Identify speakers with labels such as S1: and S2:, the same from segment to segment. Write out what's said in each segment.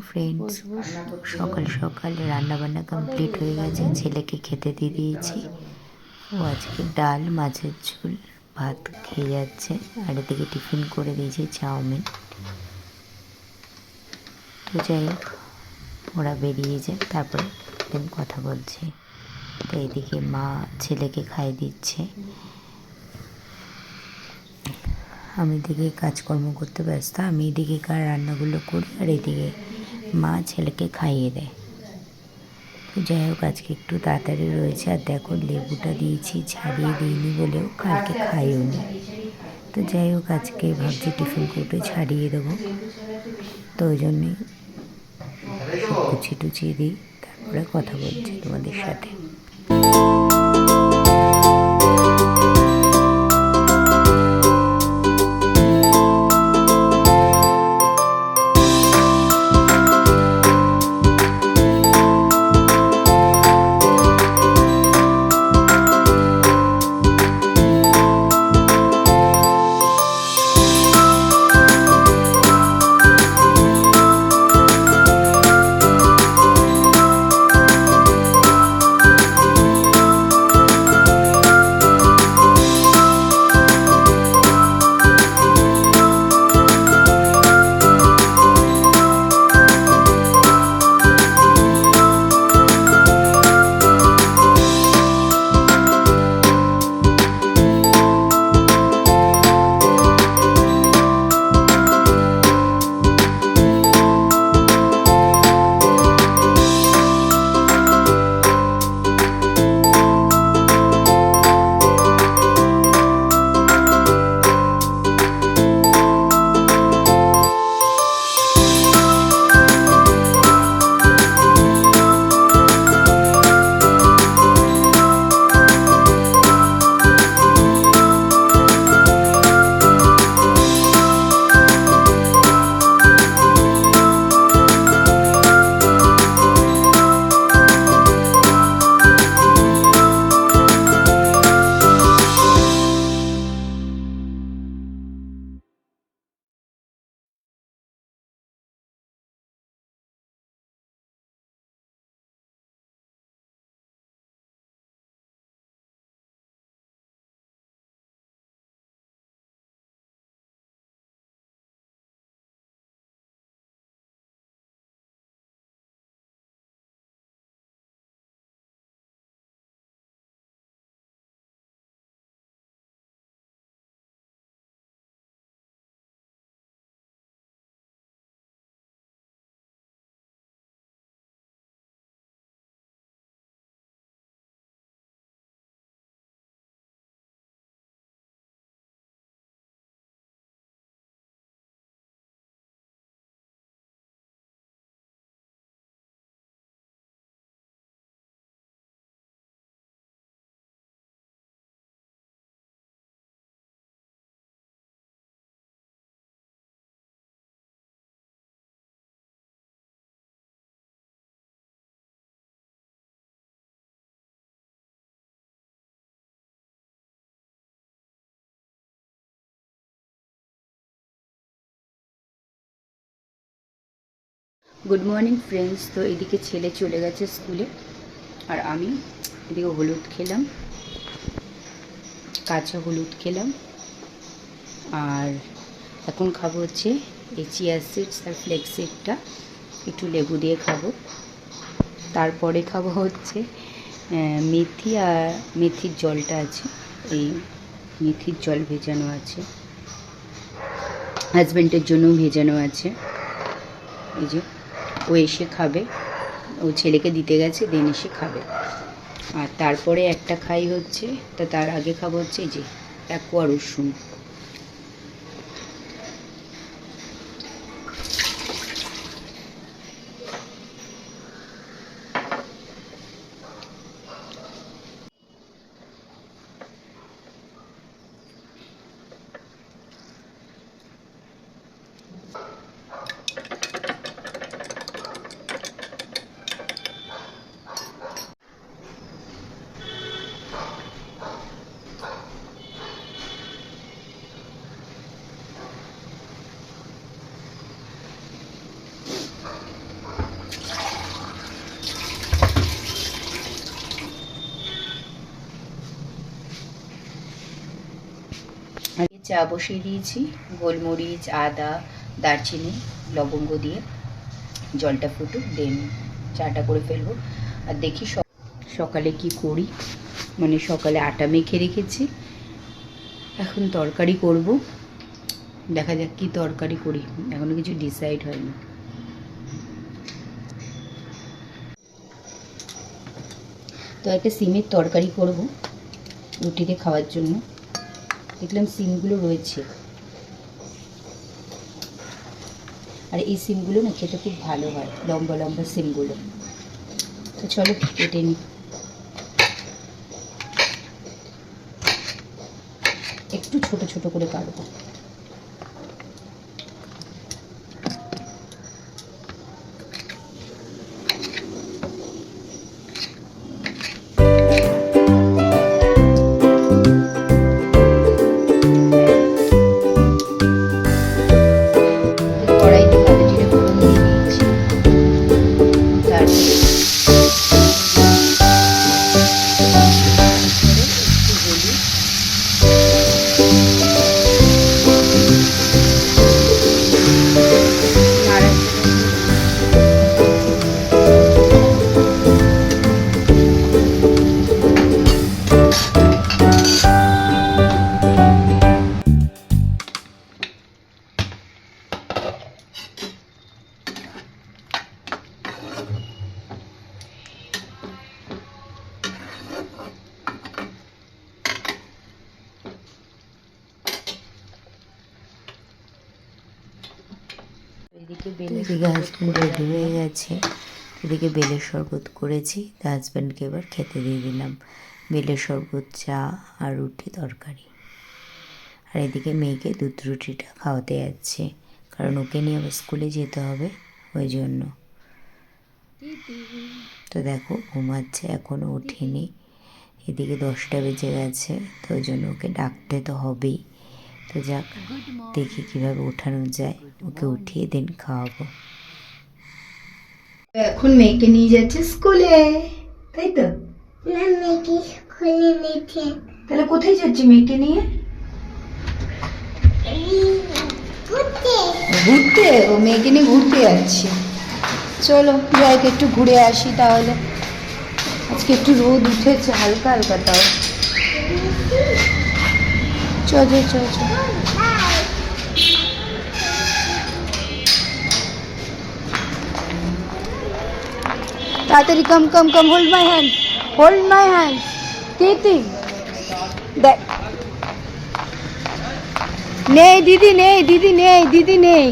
S1: Friends, সকাল সকাল রান্নাবান্না কমপ্লিট হয়ে গেছে। ছেলেকে খেতে দিয়ে দিয়েছি। ও আজকে ডাল, মাছের ঝোল, ভাত খেয়ে যাচ্ছে। আর এদিকে টিফিন করে দিয়েছি চাউমিন। তো যাই হোক, ওরা বেরিয়ে যায়, তারপরে দেন কথা বলছি। তো এদিকে মা ছেলেকে খাইয়ে দিচ্ছে, আমি এদিকে কাজকর্ম করতে ব্যস্ত। আমি এদিকে রান্নাগুলো করি আর এদিকে মা ছেলেকে খাইয়ে দেয়। তো যাই হোক, আজকে একটু তাড়াতাড়ি রয়েছে। আর দেখো, লেবুটা দিয়েছি, ছাড়িয়ে দিইনি বলেও কালকে খাইও নি। তো যাই হোক, আজকে ভাবছি টিফিন কৌটোয় ছাড়িয়ে দেবো। তো ওই জন্যই সব গুছিয়ে টুচিয়ে দিই, তারপরে কথা বলছি তোমাদের সাথে। Good morning friends. তো এদিকে ছেলে চলে গেছে স্কুলে, আর আমি এদিকে হলুদ খেলাম, কাঁচা হলুদ খেলাম। আর এখন খাবো হচ্ছে এই চিয়া সিডস আর ফ্লেক্স সিডটা একটু লেবু দিয়ে খাবো। তারপরে খাবো হচ্ছে মেথি, আর মেথির জলটা আছে, এই মেথির জল ভেজানো আছে, হাজব্যান্ডের জন্য ভেজানো আছে। এই যে ও এসে খাবে, ও ছেলেকে দিতে গেছে, দেন এসে খাবে। আর তারপরে একটা খাই হচ্ছে, তার আগে খাবো হচ্ছে এই যে অ্যাকোয়া রসুন।
S2: চা বসিয়ে দিয়েছি, গোলমরিচ, আদা, দারচিনি, লবঙ্গ দিয়ে জলটা ফুটুক, দেন চাটা করে ফেলবো। আর দেখি সকালে কি করি, মানে সকালে আটা মেখে রেখেছি, এখন তরকারি করব, দেখা যাক কি তরকারি করি, এখনো কিছু ডিসাইড হয়নি। তো একটা সিমের তরকারি করব রুটিতে খাওয়ার জন্য। দেখলাম সিমগুলো রয়েছে, আর এই সিমগুলো না খেতে খুব ভালো হয়, লম্বা লম্বা সিমগুলো। তো চলো কেটে নিই, একটু ছোট ছোট করে কাটবো। কড়াইতে কালো জিরে ফোড়ন দিয়ে দিয়েছি, তারপরে একটু হলুদ,
S1: এদিকে হাজব্যান্ড রেডি হয়ে গেছে, এদিকে বেলের শরবত করেছি, তা হাজব্যান্ডকে এবার খেতে দিয়ে দিলাম বেলের শরবত, চা আর রুটি তরকারি। আর এদিকে মেয়েকে দুধ রুটিটা খাওয়াতে যাচ্ছে, কারণ ওকে নিয়ে আবার স্কুলে যেতে হবে, ওই জন্য। তো দেখো ঘুমাচ্ছে, এখনও ওঠেনি, এদিকে 10টা বেজে গেছে, তো ওই জন্য ওকে ডাকতে তো হবেই। তো যাক, দেখি কিভাবে ওঠানো যায়, ওকে উঠিয়ে দিন খাওয়াবো।
S2: এখন মেয়েকে নিয়ে যাচ্ছে স্কুলে, তাই তো?
S3: মেয়েকে স্কুলে নিচ্ছে।
S2: তাহলে কোথায় যাচ্ছি মেয়েকে নিয়ে? ঘুরতে। ও মেয়েকে নিয়ে ঘুরতে যাচ্ছি। চলো যাই একটু ঘুরে আসি তাহলে। আজকে একটু রোদ উঠেছে হালকা হালকা, তাও চলো চলো চলো। তাড়াতাড়ি, come come come, hold my hand, hold my hand. Titi দেখ, নেই দিদি, নেই দিদি, নেই দিদি, নেই,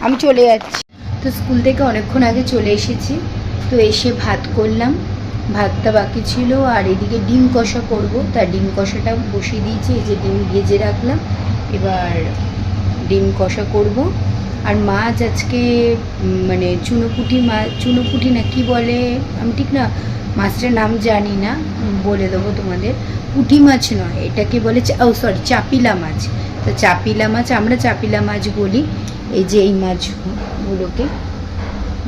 S2: আমি চলে যাচ্ছি। তো স্কুল থেকে অনেকক্ষণ আগে চলে এসেছি, তো এসে ভাত করলাম, ভাতটা বাকি ছিল, আর এদিকে ডিম কষা করব, তার ডিম কষাটা বসিয়ে দিয়েছি, এই যে ডিম ভেজে রাখলাম, এবার ডিম কষা করব। আর মাছ আজকে মানে চুনোপুঁটি মাছ, চুনোপুঁটি না কি বলে আমি ঠিক না মাছটার নাম জানি না, বলে দেবো তোমাদের। পুঁটি মাছ নয়, এটাকে বলে সরি চাপিলা মাছ। তো চাপিলা মাছ, আমরা চাপিলা মাছ বলি। এই যে এই মাছগুলোকে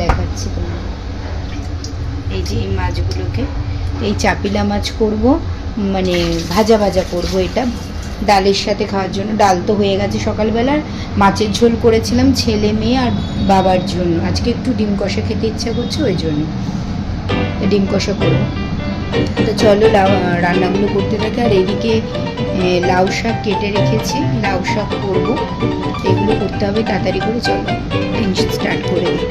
S2: দেখাচ্ছি তোমার, এই যে এই মাছগুলোকে, এই চাপিলা মাছ করব, মানে ভাজা ভাজা করব। এটা ডালের সাথে খাওয়ার জন্য, ডাল তো হয়ে গেছে সকালবেলার, মাছের ঝোল করেছিলাম ছেলে মেয়ে আর বাবার জন্য, আজকে একটু ডিম কষা খেতে ইচ্ছা করছে, ওই জন্য ডিম কষা করবো। তো চলো রান্নাগুলো করতে থাকে। আর এদিকে লাউ শাক কেটে রেখেছি, লাউ শাক করবো, এগুলো করতে হবে তাড়াতাড়ি করে। চলো দিন স্টার্ট করে দিই।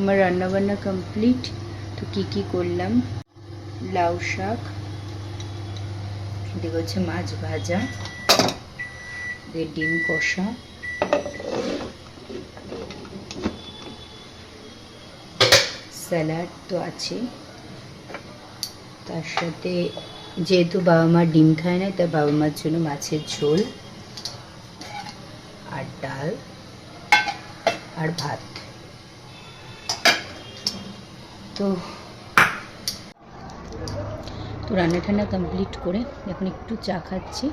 S2: আমার রান্নাবান্না কমপ্লিট। তো কি করলাম, লাউ শাক, এদিকে হচ্ছে মাছ ভাজা, ডিম কষা, স্যালাড তো আছে, তার সাথে যেহেতু বাবা মা ডিম খায় না তাই বাবা মার জন্য মাছের ঝোল আর ডাল আর ভাত। তো রান্না ঠান্না কমপ্লিট করে এখন একটু চা খাচ্ছি।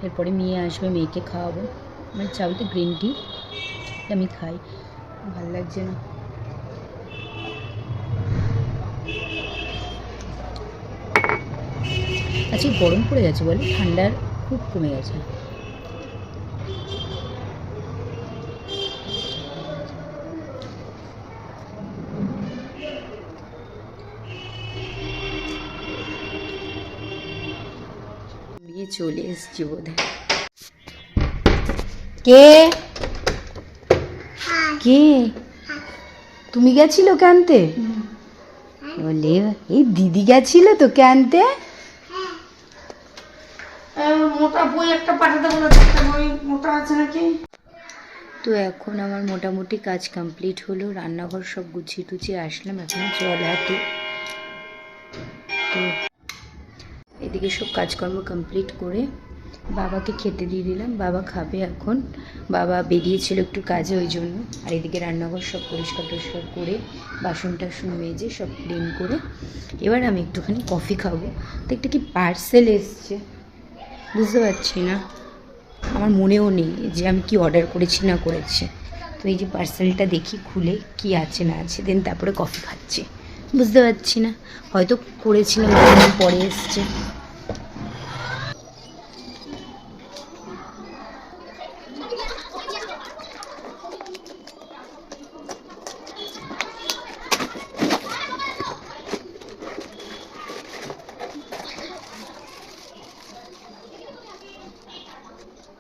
S2: এরপরে মেয়ে আসবে, মেয়েকে খাওয়াবো। মানে চা বলতে গ্রিন টি, আমি খাই, ভালো লাগছে না। আচ্ছা গরম পড়ে গেছে বলে, ঠান্ডার খুব কমে গেছে। বিয়ে চলে এসছি বোধহয়। কে কে তুমি গেছিল আনতে? বলে এই দিদি গেছিল তোকে আনতে।
S3: মোটা বই একটা পাঠাতে বলে, বই মোটা আছে নাকি?
S2: তো এখন আমার মোটামুটি কাজ কমপ্লিট হলো, রান্নাঘর সব গুছিয়ে টুছিয়ে আসলাম, এখন জল হাতে। তো এদিকে সব কাজকর্ম কমপ্লিট করে বাবাকে খেতে দিয়ে দিলাম, বাবা খাবে এখন। বাবা বেরিয়েছিল একটু কাজে, ওই জন্য। আর এদিকে রান্নাঘর সব পরিষ্কার টরিষ্কার করে বাসন টাসন মেজে সব ক্লিন করে এবার আমি একটুখানি কফি খাবো। তো একটা কি পার্সেল এসছে, বুঝতে পারছি না, আমার মনেও নেই যে আমি কি অর্ডার করেছি না করেছি। তো এই যে পার্সেলটা দেখি খুলে কি আছে না আছে, দেন তারপরে কফি খাচ্ছি। বুঝতে পারছি না, হয়তো করেছিলাম পরে এসছে।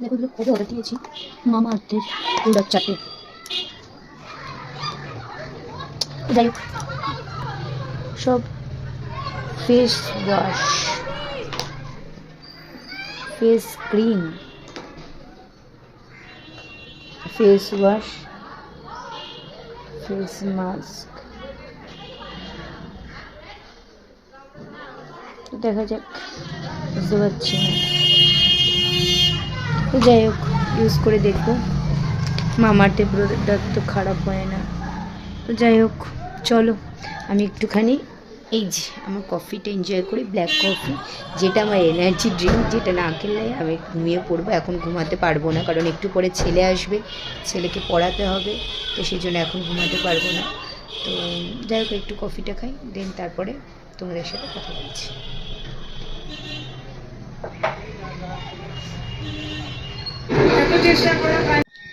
S2: দেখো এগুলো কবে অর্ডার দিয়েছি, মামা আর্থের প্রোডাক্ট 4টে। যাই হোক, সব face wash, face cream, face wash, face mask. তো দেখা যাক, বুঝতে পারছি না। তো যাই হোক, ইউজ করে দেখবো। মামার্থের প্রোডাক্ট তো খারাপ হয় না। তো যাই হোক, চলো আমি একটুখানি এই যে আমার কফিটা এনজয় করি, ব্ল্যাক কফি, যেটা আমার এনার্জি ড্রিঙ্ক, যেটা না খেলে আমি ঘুমিয়ে পড়বো। এখন ঘুমাতে পারবো না, কারণ একটু পরে ছেলে আসবে, ছেলেকে পড়াতে হবে, তো সেই জন্য এখন ঘুমাতে পারবো না। তো যাই হোক, একটু কফিটা খাই, দেন তারপরে তোমাদের সাথে কথা বলছি।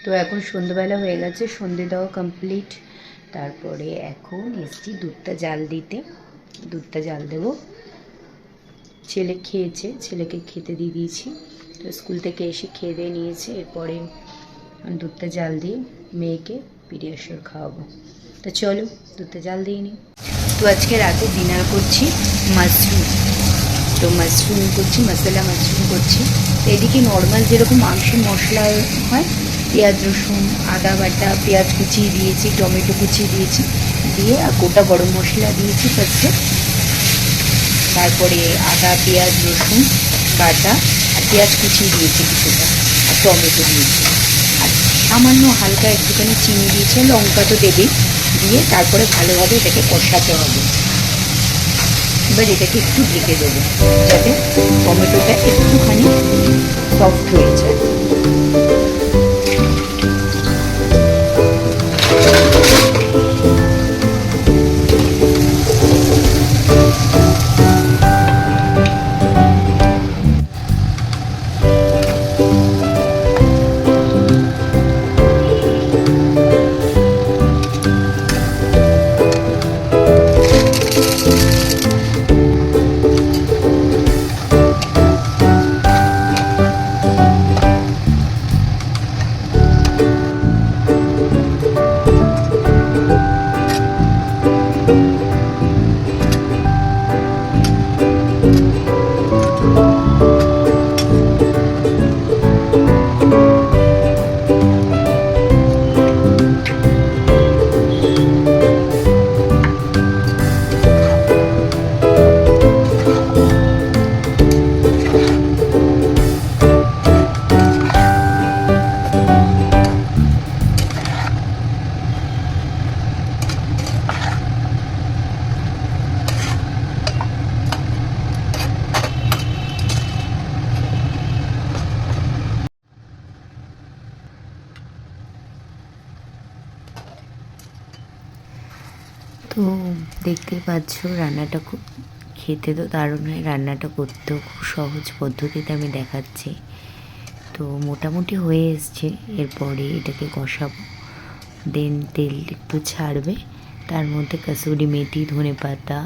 S2: তো এখন সন্ধ্যেবেলা হয়ে গেছে, সন্ধ্যে দেওয়া কমপ্লিট। তারপরে এখন এসছি দুধটা জাল দিতে, দুধটা জাল দেবো। ছেলে খেয়েছে, ছেলেকে খেতে দিয়ে দিয়েছি। তো স্কুল থেকে এসে খেয়ে দিয়ে নিয়েছে, এরপরে দুধটা জাল দিয়ে মেয়েকে পিডিয়াশিওর খাওয়াবো। তো চলো দুধটা জাল দিয়ে নিই। তো আজকে রাতে ডিনার করছি মাশরুম। তো মাশরুম করছি, মশলা মাশরুম করছি। তো এদিকে নর্মাল যেরকম মাংসের মশলা হয়, পেঁয়াজ রসুন আদা বাটা, পেঁয়াজ কুচিয়ে দিয়েছি, টমেটো কুচিয়ে দিয়েছি, দিয়ে আর গোটা গরম মশলা দিয়েছি ফার্স্টে, তারপরে আদা পেঁয়াজ রসুন বাটা আর পেঁয়াজ কুচিয়ে দিয়েছি কিছুটা, আর টমেটো দিয়েছি, আর সামান্য হালকা একটুখানি চিনি দিয়েছি, লঙ্কা তো দেবেই, দিয়ে তারপরে ভালোভাবে এটাকে কষাতে হবে। এবার এটাকে একটু ঢেকে দেবো যাতে টমেটোটা একটুখানি সফট হয়ে যায়।
S1: দেখতেই পাচ্ছ রান্নাটা খুব খেতে তো দারুণ হয়, রান্নাটা করতেও খুব সহজ পদ্ধতিতে আমি দেখাচ্ছি। তো মোটামুটি হয়ে এসছে, এরপরে এটাকে কষাবো, দেন তেল একটু ছাড়বে, তার মধ্যে কাসুরি মেথি, ধনেপাতা,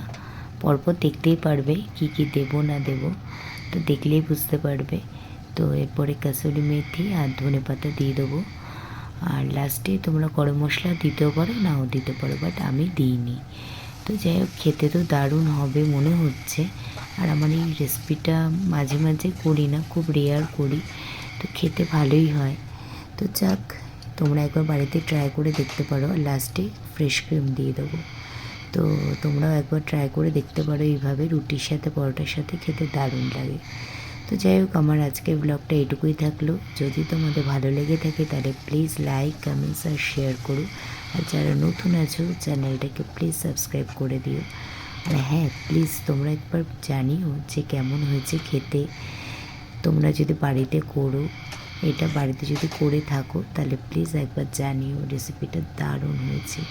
S1: পরপর দেখতেই পারবে কি কি দেবো না দেবো, তো দেখলেই বুঝতে পারবে। তো এরপরে কাসুরি মেথি আর ধনেপাতা দিয়ে দেবো, আর লাস্টে তোমরা গরম মশলা দিতেও পারো নাও দিতে পারো, বাট আমি দিইনি। তো যাই হোক, খেতে তো দারুণ হবে মনে হচ্ছে। আর আমার এই রেসিপিটা মাঝে মাঝে করি না, খুব রেয়ার করি, তো খেতে ভালোই হয়। তো যাক, তোমরা একবার বাড়িতে ট্রাই করে দেখতে পারো। আর লাস্টে ফ্রেশ ক্রিম দিয়ে দেবো। তো তোমরাও একবার ট্রাই করে দেখতে পারো, এইভাবে রুটির সাথে পরোটার সাথে খেতে দারুণ লাগে। তো যাই হোক, আমার আজকের ব্লগটা এটুকুই থাকলো। যদি তোমাদের ভালো লেগে থাকে তাহলে প্লিজ লাইক, কমেন্টস আর শেয়ার করো। আর যারা নতুন আছো চ্যানেলটাকে প্লিজ সাবস্ক্রাইব করে দিও। আর হ্যাঁ, প্লিজ তোমরা একবার জানিও যে কেমন হয়েছে খেতে। তোমরা যদি বাড়িতে করো, এটা বাড়িতে যদি করে থাকো তাহলে প্লিজ একবার জানিও, রেসিপিটা দারুণ হয়েছে।